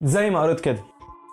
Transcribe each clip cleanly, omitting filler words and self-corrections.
زي ما قريت كده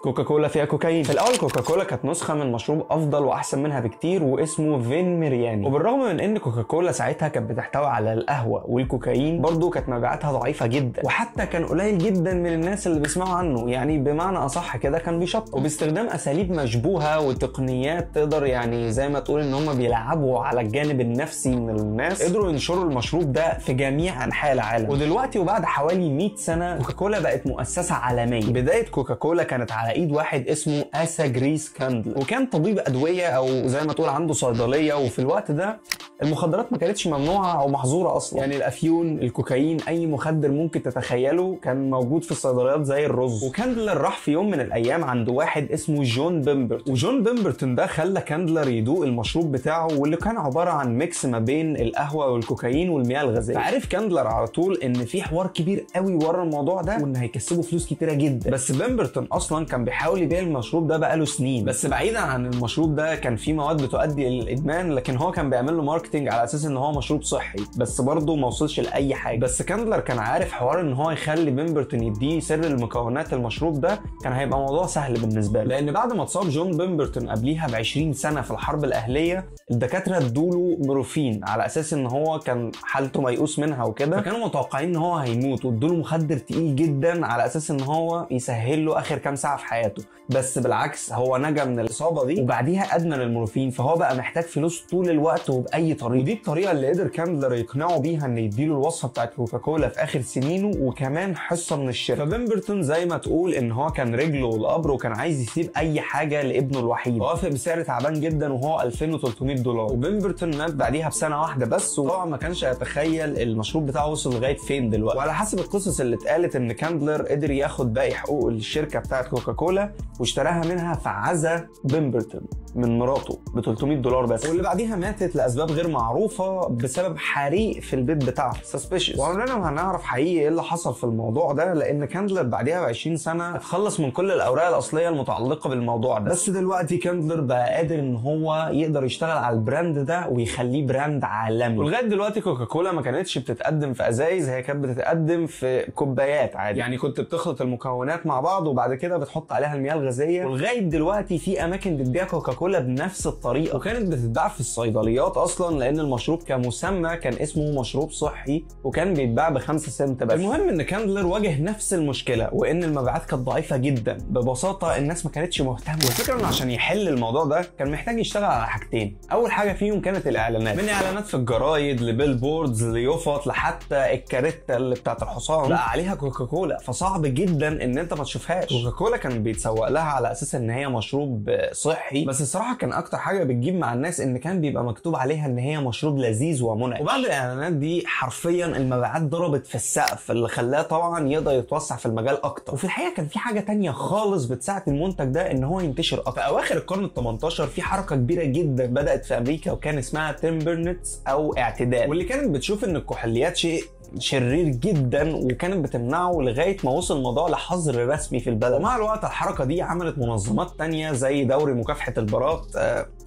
كوكاكولا فيها كوكايين. في الاول كوكاكولا كانت نسخه من مشروب افضل واحسن منها بكتير واسمه فين ميرياني، وبالرغم من ان كوكاكولا ساعتها كانت بتحتوي على القهوه والكوكايين برضه كانت مبيعاتها ضعيفه جدا، وحتى كان قليل جدا من الناس اللي بيسمعوا عنه، يعني بمعنى اصح كده كان بيشطب، وباستخدام اساليب مشبوهه وتقنيات تقدر يعني زي ما تقول ان هم بيلعبوا على الجانب النفسي من الناس، قدروا ينشروا المشروب ده في جميع انحاء العالم. ودلوقتي وبعد حوالي 100 سنه كوكاكولا بقت مؤسسه عالميه. بدايه كوكاكولا كانت على ايد واحد اسمه آسا جريس كاندلر، وكان طبيب ادويه او زي ما تقول عنده صيدليه، وفي الوقت ده المخدرات ما كانتش ممنوعه او محظوره اصلا، يعني الافيون، الكوكايين، اي مخدر ممكن تتخيله كان موجود في الصيدليات زي الرز. وكاندلر راح في يوم من الايام عند واحد اسمه جون بيمبرتون، وجون بيمبرتون ده خلى كاندلر يدوق المشروب بتاعه، واللي كان عباره عن ميكس ما بين القهوه والكوكايين والمياه الغازيه. فعرف كاندلر على طول ان في حوار كبير قوي ورا الموضوع ده، وان هيكسبه فلوس كتيره جدا. بس بيمبرتون اصلا كان بيحاول يبيع المشروب ده بقاله سنين، بس بعيدا عن المشروب ده كان فيه مواد بتؤدي للادمان، لكن هو كان بيعمل له ماركتنج على اساس ان هو مشروب صحي، بس برضه ما وصلش لاي حاجه. بس كاندلر كان عارف حوار ان هو يخلي بيمبرتون يديه سر المكونات المشروب ده كان هيبقى موضوع سهل بالنسبه له، لان بعد ما اتصاب جون بيمبرتون قبليها ب 20 سنه في الحرب الاهليه، الدكاتره ادوله مورفين على اساس ان هو كان حالته ميؤوس منها وكده، فكانوا متوقعين ان هو هيموت، وادوله مخدر تقيل جدا على اساس ان هو يسهل له اخر كام ساعه في حياته. بس بالعكس هو نجا من الاصابه دي، وبعديها ادمن المورفين، فهو بقى محتاج فلوس طول الوقت وباي طريقه. ودي الطريقه اللي قدر كاندلر يقنعه بيها ان يديله الوصفه بتاعت كوكاكولا في اخر سنينه، وكمان حصه من الشركه. فبيمبرتون زي ما تقول ان هو كان رجله والقبر، وكان عايز يسيب اي حاجه لابنه الوحيد، ووافق بسعر تعبان جدا وهو $2300، وبيمبرتون مات بعديها بسنه واحده بس. وطبعا ما كانش يتخيل المشروب بتاعه وصل لغايه فين دلوقتي. وعلى حسب القصص اللي اتقالت ان كاندلر قدر ياخد باقي حقوق الشركه بتاعت كوكاكولا واشتراها منها في عزا بيمبرتون من مراته ب $300 بس، واللي بعديها ماتت لاسباب غير معروفه بسبب حريق في البيت بتاعها سسبيشس. وعمرنا ما هنعرف حقيقي ايه اللي حصل في الموضوع ده، لان كاندلر بعديها ب 20 سنه اتخلص من كل الاوراق الاصليه المتعلقه بالموضوع ده. بس دلوقتي كاندلر بقى قادر ان هو يقدر يشتغل على البراند ده ويخليه براند عالمي. ولغايه دلوقتي كوكاكولا ما كانتش بتتقدم في ازايز، هي كانت بتتقدم في كوبايات عادي، يعني كنت بتخلط المكونات مع بعض وبعد كده بتحط عليها المياه الغازيه. ولغايه دلوقتي في اماكن بتبيع كوكاكولا بنفس الطريقه، وكانت بتتباع في الصيدليات اصلا، لان المشروب كمسمى كان اسمه مشروب صحي، وكان بيتباع ب5 سنت بس. المهم ان كاندلر واجه نفس المشكله، وان المبيعات كانت ضعيفه جدا. ببساطه الناس ما كانتش مهتمه، والفكره انه عشان يحل الموضوع ده كان محتاج يشتغل على حاجتين. اول حاجه فيهم كانت الاعلانات، من اعلانات في الجرايد لبيل بوردز ليوفط لحتى الكاريتا اللي بتاعت الحصان لا عليها كوكاكولا، فصعب جدا ان انت ما تشوفهاش. كوكاكولا كان بيتسوق لها على اساس ان هي مشروب صحي، بس الصراحه كان اكتر حاجه بتجيب مع الناس ان كان بيبقى مكتوب عليها ان هي مشروب لذيذ ومنعش. وبعد الاعلانات دي حرفيا المبيعات ضربت في السقف، اللي خلاه طبعا يقدر يتوسع في المجال اكتر. وفي الحقيقه كان في حاجه تانية خالص بتساعد المنتج ده ان هو ينتشر اكتر. في اواخر القرن ال18 في حركه كبيره جدا بدات في امريكا، وكان اسمها تمبرنتس او اعتدال، واللي كانت بتشوف ان الكحوليات شيء شرير جدا، وكانت بتمنعه لغايه ما وصل الموضوع لحظر رسمي في البلد. ومع الوقت الحركه دي عملت منظمات تانية زي دوري مكافحه البارات،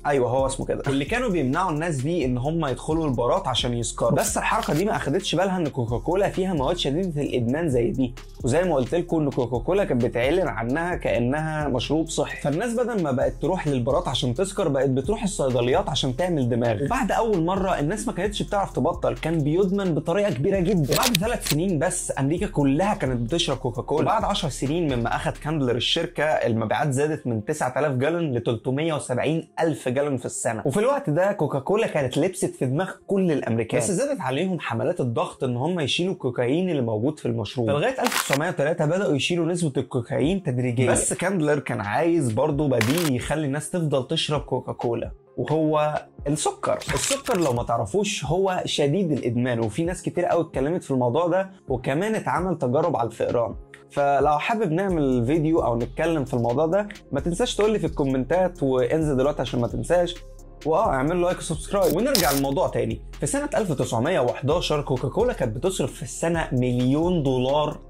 ايوه هو اسمه كده، واللي كانوا بيمنعوا الناس دي ان هم يدخلوا البارات عشان يسكروا. بس الحركه دي ما اخدتش بالها ان كوكاكولا فيها مواد شديده الادمان زي دي، وزي ما قلت لكم ان كوكاكولا كانت بتعلن عنها كانها مشروب صحي. فالناس بدل ما بقت تروح للبارات عشان تسكر، بقت بتروح الصيدليات عشان تعمل دماغ. وبعد اول مره الناس ما كانتش بتعرف تبطل، كان بيدمن بطريقه كبيره جدا. وبعد 3 سنين بس امريكا كلها كانت بتشرب كوكاكولا. وبعد 10 سنين مما اخذ كاندلر الشركه، المبيعات زادت من 9000 جالون ل 370,000 جالون في السنه. وفي الوقت ده كوكاكولا كانت لبست في دماغ كل الامريكان، بس زادت عليهم حملات الضغط ان هم يشيلوا الكوكايين اللي موجود في المشروب. فلغايه 1903 بداوا يشيلوا نسبه الكوكايين تدريجيا. بس كاندلر كان عايز برضه بديل يخلي الناس تفضل تشرب كوكاكولا، وهو السكر. السكر لو ما تعرفوش هو شديد الادمان، وفي ناس كتير قوي اتكلمت في الموضوع ده، وكمان اتعمل تجارب على الفئران. فلو حابب نعمل فيديو او نتكلم في الموضوع ده، ما تنساش تقول لي في الكومنتات، وانزل دلوقتي عشان ما تنساش، اعمل لايك وسبسكرايب. ونرجع للموضوع تاني. في سنة 1911 كوكاكولا كانت بتصرف في السنة $1 مليون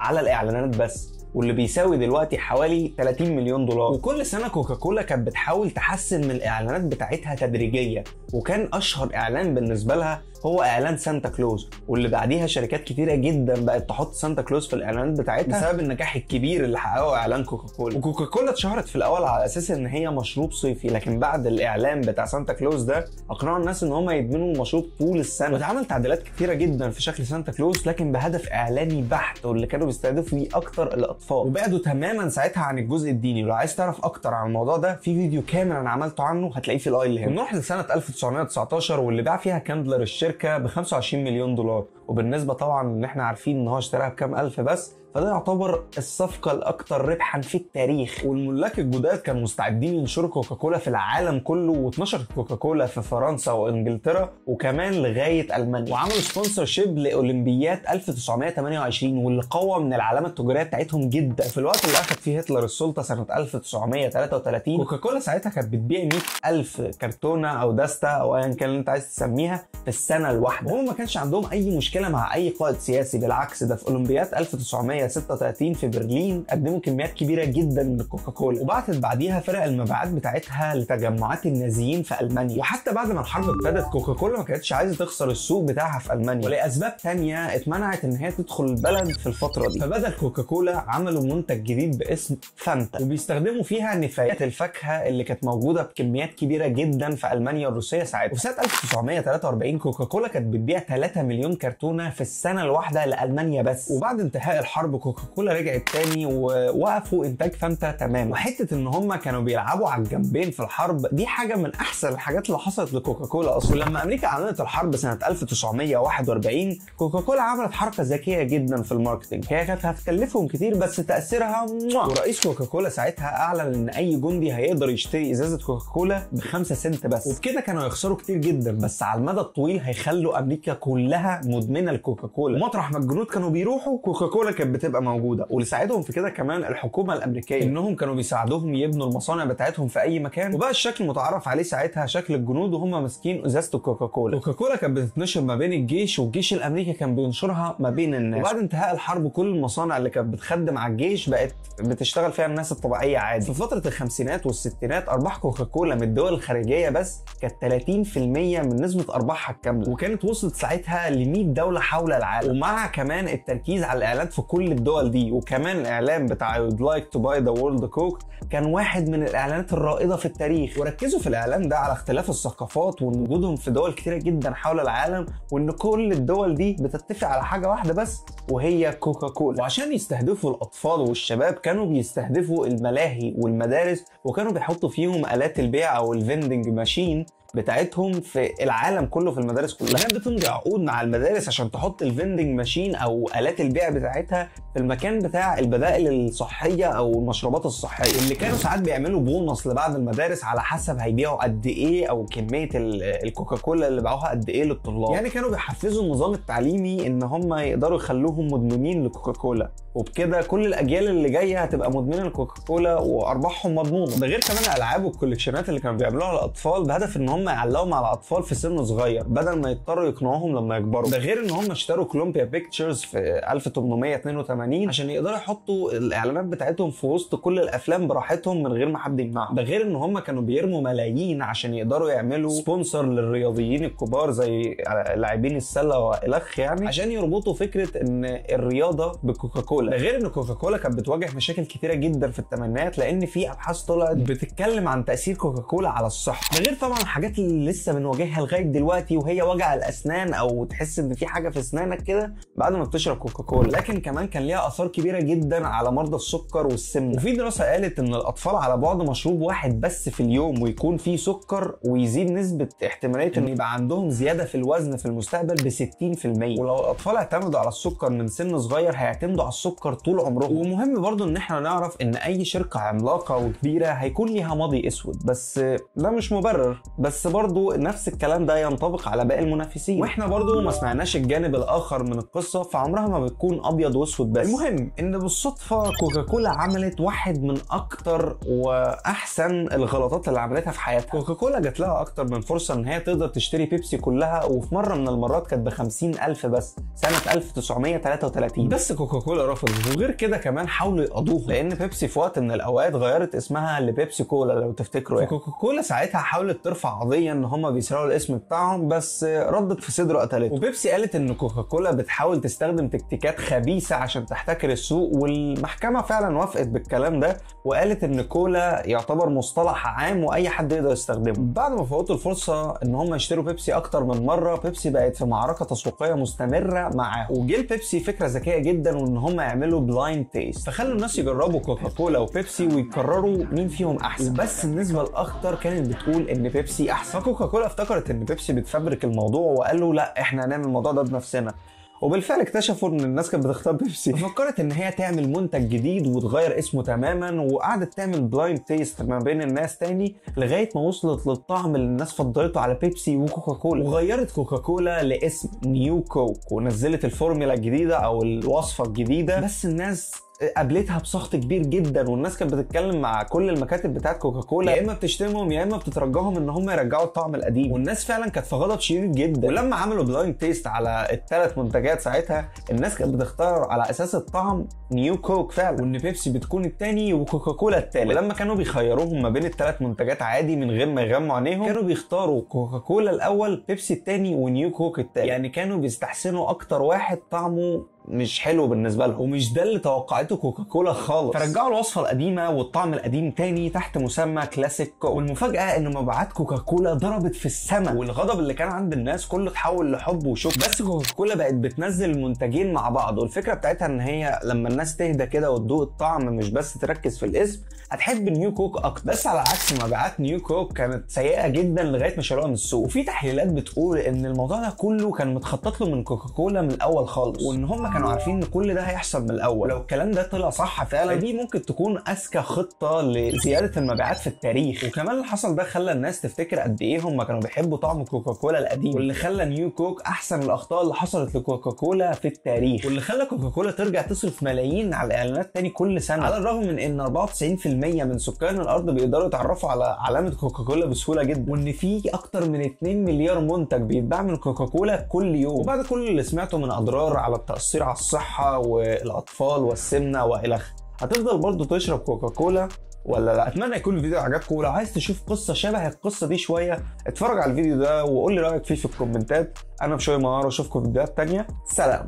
على الاعلانات بس، واللي بيساوي دلوقتي حوالي $30 مليون. وكل سنة كوكاكولا كانت بتحاول تحسن من الإعلانات بتاعتها تدريجيا، وكان أشهر إعلان بالنسبة لها هو اعلان سانتا كلوز، واللي بعديها شركات كتيره جدا بقت تحط سانتا كلوز في الاعلانات بتاعتها بسبب النجاح الكبير اللي حققه اعلان كوكاكولا. وكوكاكولا اتشهرت في الاول على اساس ان هي مشروب صيفي، لكن بعد الاعلان بتاع سانتا كلوز ده اقنعوا الناس ان هم يدمنوا المشروب طول السنه، واتعمل تعديلات كتيره جدا في شكل سانتا كلوز لكن بهدف اعلاني بحت، واللي كانوا بيستهدفوا فيه اكتر الاطفال، وبعدوا تماما ساعتها عن الجزء الديني. ولو عايز تعرف اكتر عن الموضوع ده في فيديو كامل انا عملته عنه هتلاقيه في الاي اللي هنا. نروح لسنه 1919 واللي باع فيها كاندلر الشركه ب 25 مليون دولار، وبالنسبه طبعا ان احنا عارفين ان هو اشتراها بكام الف بس، فده يعتبر الصفقة الأكثر ربحا في التاريخ. والملاك الجداد كانوا مستعدين ينشروا كوكاكولا في العالم كله، واتنشرت كوكاكولا في فرنسا وإنجلترا وكمان لغاية ألمانيا، وعملوا سبونسرشيب لأولمبيات 1928 واللي قوى من العلامة التجارية بتاعتهم جدا. في الوقت اللي أخذ فيه هتلر السلطة سنة 1933 كوكاكولا ساعتها كانت بتبيع 100,000 كرتونة أو دستة أو أيا كان اللي أنت عايز تسميها في السنة الواحدة، وهم ما كانش عندهم أي مشكلة مع أي قائد سياسي. بالعكس ده في أولمبيات 1936 في برلين قدموا كميات كبيره جدا من الكوكاكولا، وبعتت بعديها فرق المبيعات بتاعتها لتجمعات النازيين في المانيا. وحتى بعد ما الحرب ابتدت كوكاكولا ما كانتش عايزه تخسر السوق بتاعها في المانيا، ولاسباب تانية اتمنعت ان هي تدخل البلد في الفتره دي. فبدل كوكاكولا عملوا منتج جديد باسم فانتا، وبيستخدموا فيها نفايات الفاكهه اللي كانت موجوده بكميات كبيره جدا في المانيا الروسيه ساعتها. وفي سنه 1943 كوكاكولا كانت بتبيع 3 مليون كرتونه في السنه الواحده لالمانيا بس. وبعد انتهاء الحرب كوكاكولا رجعت تاني ووقفوا انتاج فانتا تماما. وحته ان هم كانوا بيلعبوا على الجنبين في الحرب دي حاجه من احسن الحاجات اللي حصلت لكوكاكولا اصلا. ولما امريكا اعلنت الحرب سنه 1941 كوكاكولا عملت حركه ذكيه جدا في الماركتنج، هي كانت هتكلفهم كتير بس تاثيرها ورئيس كوكاكولا ساعتها اعلن ان اي جندي هيقدر يشتري ازازه كوكاكولا ب5 سنت بس، وبكده كانوا يخسروا كتير جدا بس على المدى الطويل هيخلوا امريكا كلها مدمنه الكوكاكولا. ومطرح ما الجنود كانوا بيروحوا كوكاكولا كانت بتبقى موجوده. واللي ساعدهم في كده كمان الحكومه الامريكيه، انهم كانوا بيساعدوهم يبنوا المصانع بتاعتهم في اي مكان، وبقى الشكل متعارف عليه ساعتها شكل الجنود وهم ماسكين ازازه الكوكاكولا. كوكاكولا كانت بتتنشر ما بين الجيش، والجيش الامريكي كان بينشرها ما بين الناس. وبعد انتهاء الحرب كل المصانع اللي كانت بتخدم على الجيش بقت بتشتغل فيها الناس الطبيعيه عادي. في فتره الخمسينات والستينات ارباح كوكاكولا من الدول الخارجيه بس كانت 30% من نسبه ارباحها الكامله، وكانت وصلت ساعتها ل 100 دوله حول العالم. ومع كمان التركيز على الاعلانات في كل الدول دي، وكمان الاعلان بتاع I'd like to buy the world coke كان واحد من الاعلانات الرائده في التاريخ. وركزوا في الاعلان ده على اختلاف الثقافات وان وجودهم في دول كتيره جدا حول العالم، وان كل الدول دي بتتفق على حاجه واحده بس وهي كوكاكولا. وعشان يستهدفوا الاطفال والشباب كانوا بيستهدفوا الملاهي والمدارس، وكانوا بيحطوا فيهم آلات البيع او الفندنج ماشين بتاعتهم في العالم كله في المدارس كلها. كانت بتمضي عقود مع المدارس عشان تحط الفندنج ماشين او آلات البيع بتاعتها في المكان بتاع البدائل الصحيه او المشروبات الصحيه، اللي كانوا ساعات بيعملوا بونص لبعض المدارس على حسب هيبيعوا قد ايه او كميه الكوكاكولا اللي باعوها قد ايه للطلاب. يعني كانوا بيحفزوا النظام التعليمي ان هم يقدروا يخلوهم مدمنين لكوكاكولا، وبكده كل الاجيال اللي جايه هتبقى مدمنه لكوكاكولا وارباحهم مضمونه. ده غير كمان الالعاب والكوليكشنات اللي كانوا بيعملوها للاطفال بهدف ان هم يعلقوا مع الاطفال في سن صغير بدل ما يضطروا يقنعوهم لما يكبروا. ده غير ان هم اشتروا كولومبيا بيكتشرز في 1882 عشان يقدروا يحطوا الاعلانات بتاعتهم في وسط كل الافلام براحتهم من غير ما حد يمنعهم. ده غير ان هم كانوا بيرموا ملايين عشان يقدروا يعملوا سبونسر للرياضيين الكبار زي لاعبين السله والخ، يعني عشان يربطوا فكره ان الرياضه بكوكاكولا. ده غير ان كوكاكولا كانت بتواجه مشاكل كتيره جدا في الثمانينات، لان في ابحاث طلعت بتتكلم عن تاثير كوكاكولا على الصحه. ده غير طبعا الحاجات اللي لسه بنواجهها لغايه دلوقتي وهي وجع الاسنان او تحس ان في حاجه في اسنانك كده بعد ما بتشرب كوكاكولا. لكن كمان كان ليها اثار كبيره جدا على مرضى السكر والسمنه. وفي دراسه قالت ان الاطفال على بعد مشروب واحد بس في اليوم ويكون فيه سكر ويزيد نسبه احتماليه ان يبقى عندهم زياده في الوزن في المستقبل ب 60%. ولو الاطفال اعتمدوا على السكر من سن صغير هيعتمدوا على السكر طول عمرهم. ومهم برضو ان احنا نعرف ان اي شركه عملاقه وكبيره هيكون ليها ماضي اسود، بس ده مش مبرر. بس برضو نفس الكلام ده ينطبق على باقي المنافسين، واحنا برضو ما سمعناش الجانب الاخر من القصه، فعمرها ما بتكون ابيض واسود بس. المهم ان بالصدفه كوكاكولا عملت واحد من اكتر واحسن الغلطات اللي عملتها في حياتها. كوكاكولا جات لها اكتر من فرصه ان هي تقدر تشتري بيبسي كلها، وفي مره من المرات كانت ب50,000 بس سنه 1933، بس كوكاكولا رفضت. وغير كده كمان حاولوا يقضوها، لان بيبسي في وقت من الاوقات غيرت اسمها لبيبسي كولا لو تفتكروا. يعني كوكاكولا ساعتها حاولت ترفع قضيه ان هم بيسرقوا الاسم بتاعهم، بس ردت في صدره قتلته. وبيبسي قالت ان كوكاكولا بتحاول تستخدم تكتيكات خبيثه عشان تحتكر السوق، والمحكمه فعلا وافقت بالكلام ده وقالت ان كولا يعتبر مصطلح عام واي حد يقدر يستخدمه. بعد ما فوتوا الفرصه ان هم يشتروا بيبسي اكتر من مره، بيبسي بقت في معركه تسويقيه مستمره معاهم. وجه بيبسي فكره ذكيه جدا وان هم يعملوا بلايند تيست، فخلوا الناس يجربوا كوكاكولا وبيبسي ويقرروا مين فيهم احسن. بس النسبه الاكتر كانت بتقول ان بيبسي احسن. فكوكاكولا افتكرت ان بيبسي بتفبرك الموضوع وقالوا لا احنا هنعمل الموضوع ده بنفسنا، وبالفعل اكتشفوا ان الناس كانت بتختار بيبسي. ففكرت ان هي تعمل منتج جديد وتغير اسمه تماما، وقعدت تعمل بلايند تيست ما بين الناس تاني لغايه ما وصلت للطعم اللي الناس فضلته على بيبسي وكوكاكولا. وغيرت كوكاكولا لاسم نيو كوك ونزلت الفورمولا الجديده او الوصفه الجديده، بس الناس قابلتها بسخط كبير جدا، والناس كانت بتتكلم مع كل المكاتب بتاعت كوكاكولا يا اما بتشتمهم يا اما بتترجاهم ان هم يرجعوا الطعم القديم، والناس فعلا كانت في غضب شديد جدا. ولما عملوا بلايند تيست على الثلاث منتجات ساعتها الناس كانت بتختار على اساس الطعم نيو كوك فعلا، وان بيبسي بتكون الثاني وكوكاكولا الثالث. ولما كانوا بيخيروهم ما بين الثلاث منتجات عادي من غير ما يغموا عينيهم كانوا بيختاروا كوكاكولا الاول، بيبسي الثاني، ونيو كوك الثالث. يعني كانوا بيستحسنوا اكتر واحد طعمه مش حلو بالنسبه لهم، ومش ده اللي توقعته كوكاكولا خالص. فرجعوا الوصفه القديمه والطعم القديم تاني تحت مسمى كلاسيك كوك. والمفاجاه ان مبيعات كوكاكولا ضربت في السماء، والغضب اللي كان عند الناس كله اتحول لحب وشكر. بس كوكاكولا بقت بتنزل المنتجين مع بعض، والفكره بتاعتها ان هي لما الناس تهدى كده وتدوق الطعم مش بس تركز في الاسم هتحب نيو كوك اكتر. بس على عكس مبيعات نيو كوك كانت سيئه جدا لغايه ما شالوها من السوق. وفي تحليلات بتقول ان الموضوع ده كله كان متخطط له من كوكاكولا من الاول خالص، وان هم كانوا عارفين ان كل ده هيحصل من الاول. لو الكلام ده طلع صح فعلا دي ممكن تكون اذكى خطه لزياده المبيعات في التاريخ. وكمان اللي حصل ده خلى الناس تفتكر قد ايه هم كانوا بيحبوا طعم كوكاكولا القديم، واللي خلى نيو كوك احسن الاخطاء اللي حصلت لكوكاكولا في التاريخ، واللي خلى كوكاكولا ترجع تصرف ملايين على الاعلانات تاني كل سنه، على الرغم من ان 94% من سكان الارض بيقدروا يتعرفوا على علامه كوكاكولا بسهوله جدا، وان في اكتر من 2 مليار منتج بيتباع من كوكاكولا كل يوم. وبعد كل اللي سمعته من اضرار على التاثير على الصحه والاطفال والسمنه والخ، هتفضل برضو تشرب كوكاكولا ولا لا؟ اتمنى يكون الفيديو عجبكم، ولو عايز تشوف قصه شبه القصه دي شويه اتفرج على الفيديو ده وقول لي رايك فيه في الكومنتات. انا بشوي مهار واشوفكم في فيديوهات تانية. سلام.